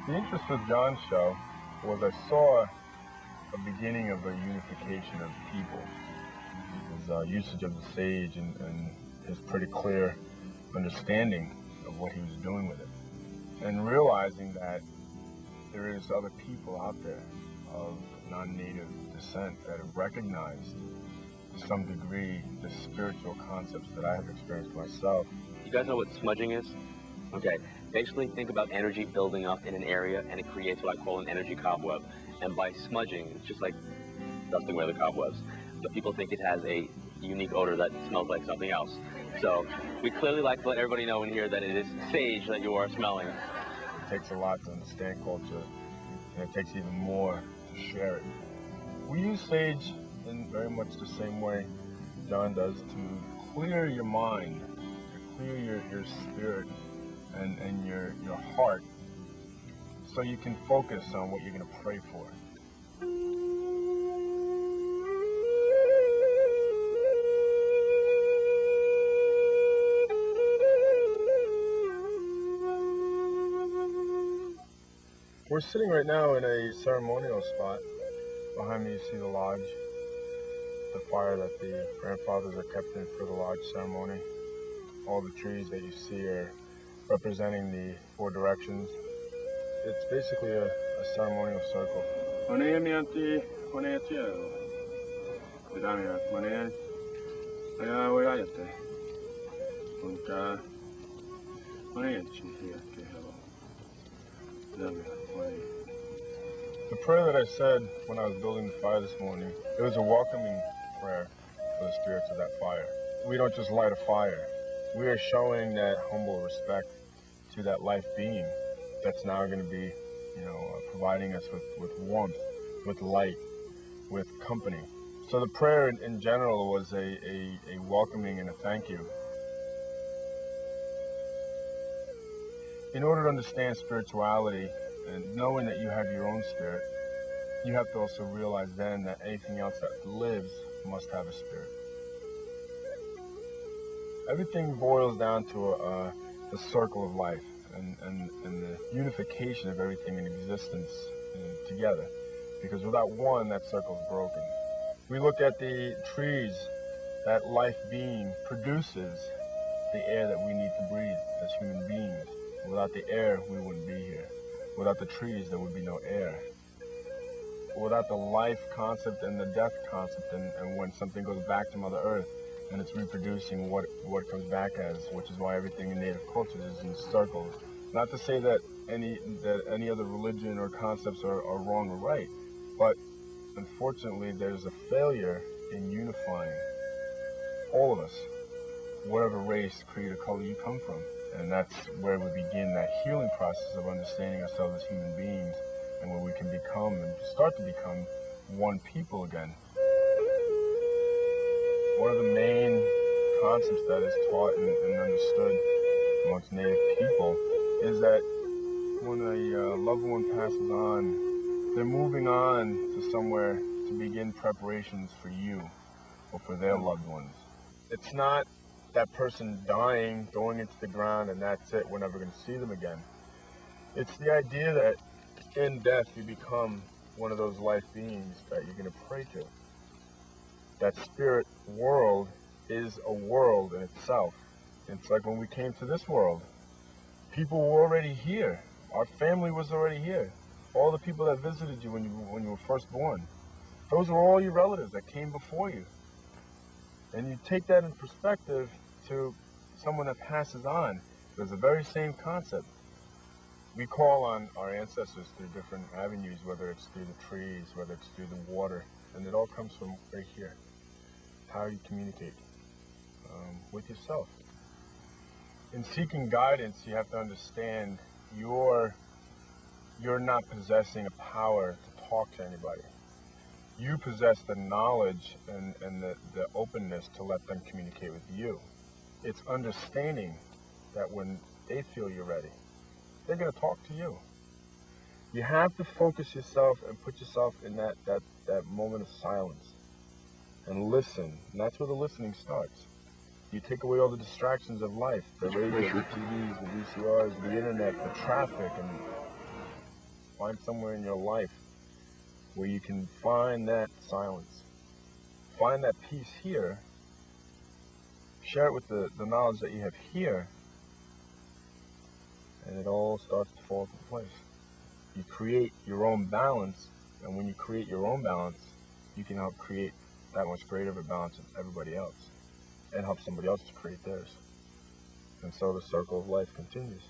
The interest with John's show was I saw a beginning of a unification of people. His usage of the sage and his pretty clear understanding of what he was doing with it. And realizing that there is other people out there of non-native descent that have recognized to some degree the spiritual concepts that I have experienced myself. You guys know what smudging is? Okay, basically think about energy building up in an area and it creates what I call an energy cobweb. And by smudging, it's just like dusting away the cobwebs. But people think it has a unique odor that smells like something else. So we clearly like to let everybody know in here that it is sage that you are smelling. It takes a lot to understand culture, and it takes even more to share it. We use sage in very much the same way John does to clear your mind, to clear your spirit and your heart, so you can focus on what you're going to pray for. We're sitting right now in a ceremonial spot. Behind me you see the lodge, the fire that the grandfathers are kept in for the lodge ceremony. All the trees that you see are representing the four directions. It's basically a ceremonial circle. The prayer that I said when I was building the fire this morning, it was a welcoming prayer for the spirits of that fire. We don't just light a fire. We are showing that humble respect to that life being that's now going to be, providing us with warmth, with light, with company. So the prayer in general was a welcoming and a thank you. In order to understand spirituality and knowing that you have your own spirit, you have to also realize then that anything else that lives must have a spirit. Everything boils down to the circle of life and the unification of everything in existence together. Because without one, that circle is broken. We look at the trees, that life being produces the air that we need to breathe as human beings. Without the air, we wouldn't be here. Without the trees, there would be no air. Without the life concept and the death concept, and when something goes back to Mother Earth, and it's reproducing what it comes back as, which is why everything in native cultures is in circles. Not to say that any other religion or concepts are wrong or right, but unfortunately there's a failure in unifying all of us, whatever race, creed, or color you come from. And that's where we begin that healing process of understanding ourselves as human beings, and where we can become and start to become one people again. One of the main concepts that is taught and understood amongst Native people is that when a loved one passes on, they're moving on to somewhere to begin preparations for you or for their loved ones. It's not that person dying, going into the ground, and that's it, we're never going to see them again. It's the idea that in death you become one of those life beings that you're going to pray to. That spirit world is a world in itself. It's like when we came to this world, people were already here. Our family was already here. All the people that visited you when you were first born, those were all your relatives that came before you. And you take that in perspective to someone that passes on. There's the very same concept. We call on our ancestors through different avenues, whether it's through the trees, whether it's through the water, and it all comes from right here. How you communicate with yourself. In seeking guidance, you have to understand you're not possessing a power to talk to anybody. You possess the knowledge and the openness to let them communicate with you. It's understanding that when they feel you're ready, they're going to talk to you. You have to focus yourself and put yourself in that moment of silence and listen. And that's where the listening starts. You take away all the distractions of life, the radio, the TVs, the VCRs, the internet, the traffic, and Find somewhere in your life where you can find that silence. Find that peace here. Share it with the knowledge that you have here. And it all starts to fall into place. You create your own balance. And when you create your own balance, you can help create that much greater of a balance with everybody else. And help somebody else to create theirs. And so the circle of life continues.